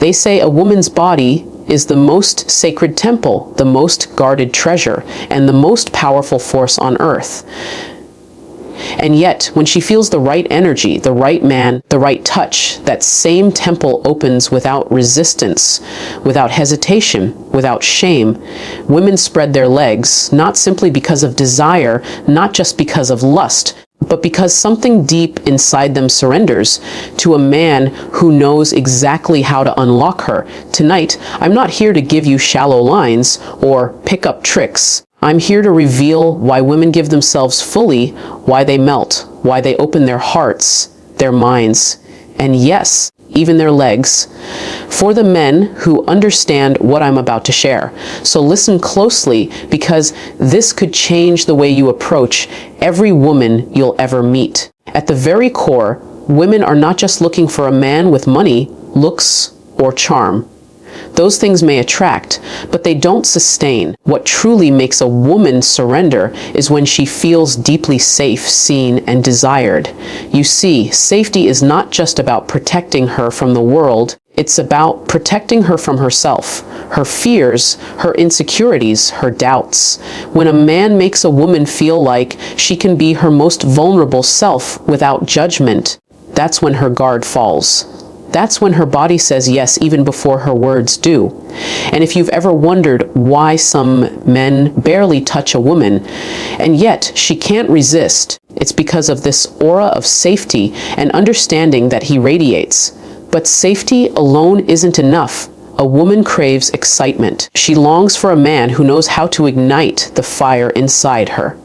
They say a woman's body is the most sacred temple, the most guarded treasure, and the most powerful force on earth. And yet, when she feels the right energy, the right man, the right touch, that same temple opens without resistance, without hesitation, without shame. Women spread their legs, not simply because of desire, not just because of lust, but because something deep inside them surrenders to a man who knows exactly how to unlock her. Tonight, I'm not here to give you shallow lines or pick up tricks. I'm here to reveal why women give themselves fully, why they melt, why they open their hearts, their minds, and yes, even their legs, for the men who understand what I'm about to share. So listen closely, because this could change the way you approach every woman you'll ever meet. At the very core, women are not just looking for a man with money, looks, or charm. Those things may attract, but they don't sustain. What truly makes a woman surrender is when she feels deeply safe, seen, and desired. You see, safety is not just about protecting her from the world. It's about protecting her from herself, her fears, her insecurities, her doubts. When a man makes a woman feel like she can be her most vulnerable self without judgment, that's when her guard falls. That's when her body says yes even before her words do. And if you've ever wondered why some men barely touch a woman, and yet she can't resist, it's because of this aura of safety and understanding that he radiates. But safety alone isn't enough. A woman craves excitement. She longs for a man who knows how to ignite the fire inside her.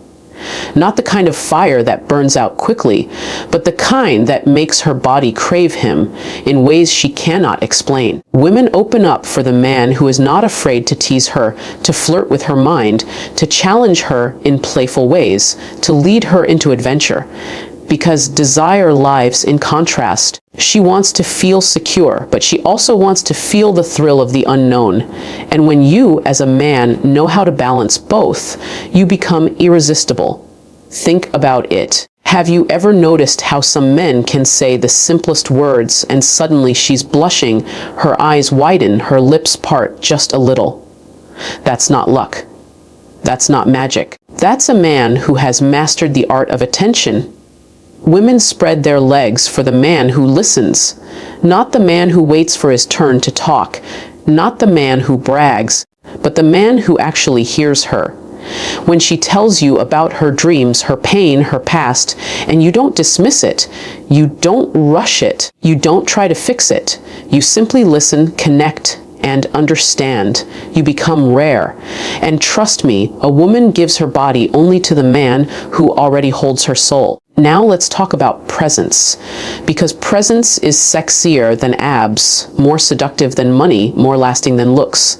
Not the kind of fire that burns out quickly, but the kind that makes her body crave him in ways she cannot explain. Women open up for the man who is not afraid to tease her, to flirt with her mind, to challenge her in playful ways, to lead her into adventure. Because desire lives in contrast. She wants to feel secure, but she also wants to feel the thrill of the unknown. And when you, as a man, know how to balance both, you become irresistible. Think about it. Have you ever noticed how some men can say the simplest words and suddenly she's blushing, her eyes widen, her lips part just a little? That's not luck. That's not magic. That's a man who has mastered the art of attention. Women spread their legs for the man who listens, not the man who waits for his turn to talk, not the man who brags, but the man who actually hears her. When she tells you about her dreams, her pain, her past, and you don't dismiss it, you don't rush it, you don't try to fix it, you simply listen, connect, and understand. You become rare. And trust me, a woman gives her body only to the man who already holds her soul. Now let's talk about presence, because presence is sexier than abs, more seductive than money, more lasting than looks.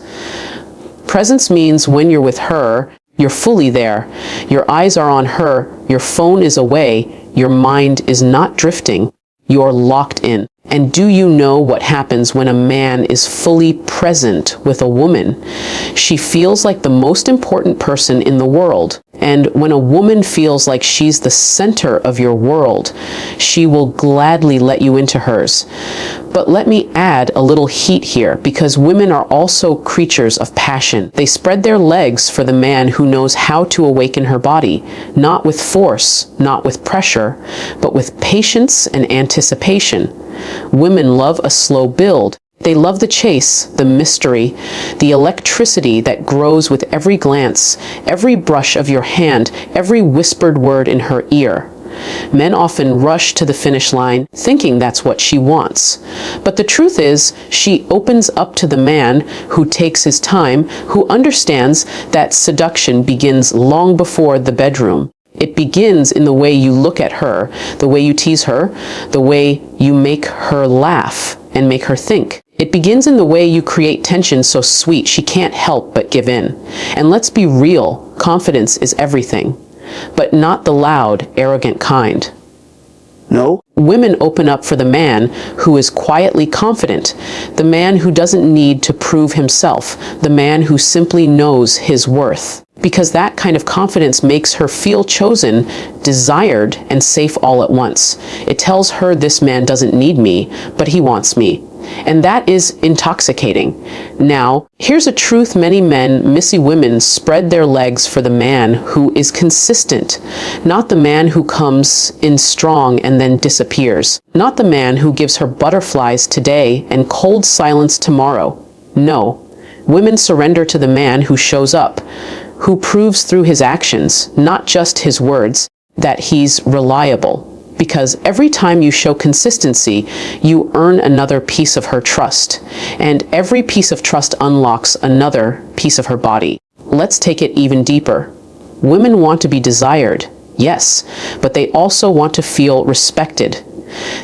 Presence means when you're with her, you're fully there. Your eyes are on her, your phone is away, your mind is not drifting, you're locked in. And do you know what happens when a man is fully present with a woman? She feels like the most important person in the world. And when a woman feels like she's the center of your world, she will gladly let you into hers. But let me add a little heat here, because women are also creatures of passion. They spread their legs for the man who knows how to awaken her body, not with force, not with pressure, but with patience and anticipation. Women love a slow build. They love the chase, the mystery, the electricity that grows with every glance, every brush of your hand, every whispered word in her ear. Men often rush to the finish line, thinking that's what she wants. But the truth is, she opens up to the man who takes his time, who understands that seduction begins long before the bedroom. It begins in the way you look at her, the way you tease her, the way you make her laugh and make her think. It begins in the way you create tension so sweet she can't help but give in. And let's be real, confidence is everything, but not the loud, arrogant kind. No? Women open up for the man who is quietly confident, the man who doesn't need to prove himself, the man who simply knows his worth. Because that kind of confidence makes her feel chosen, desired, and safe all at once. It tells her this man doesn't need me, but he wants me. And that is intoxicating. Now, here's a truth many men, missy women, spread their legs for the man who is consistent, not the man who comes in strong and then disappears, not the man who gives her butterflies today and cold silence tomorrow. No, women surrender to the man who shows up, who proves through his actions, not just his words, that he's reliable. Because every time you show consistency, you earn another piece of her trust. And every piece of trust unlocks another piece of her body. Let's take it even deeper. Women want to be desired, yes, but they also want to feel respected.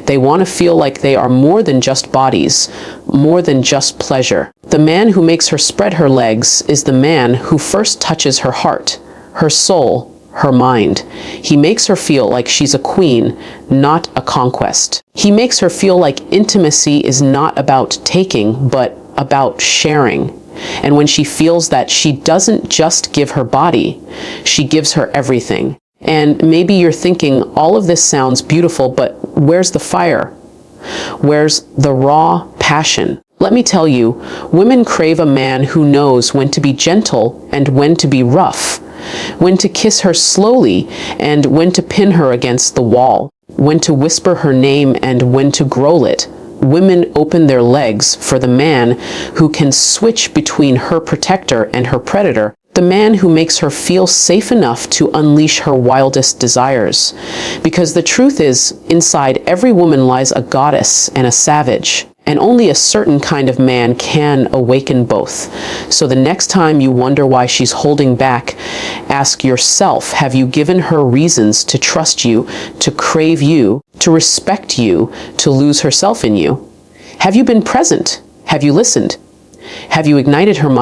They want to feel like they are more than just bodies, more than just pleasure. The man who makes her spread her legs is the man who first touches her heart, her soul, her mind. He makes her feel like she's a queen, not a conquest. He makes her feel like intimacy is not about taking, but about sharing. And when she feels that she doesn't just give her body, she gives her everything. And maybe you're thinking, all of this sounds beautiful, but where's the fire? Where's the raw passion? Let me tell you, women crave a man who knows when to be gentle and when to be rough, when to kiss her slowly and when to pin her against the wall, when to whisper her name and when to growl it. Women open their legs for the man who can switch between her protector and her predator, the man who makes her feel safe enough to unleash her wildest desires. Because the truth is, inside every woman lies a goddess and a savage. And only a certain kind of man can awaken both. So the next time you wonder why she's holding back, ask yourself, have you given her reasons to trust you, to crave you, to respect you, to lose herself in you? Have you been present? Have you listened? Have you ignited her mind?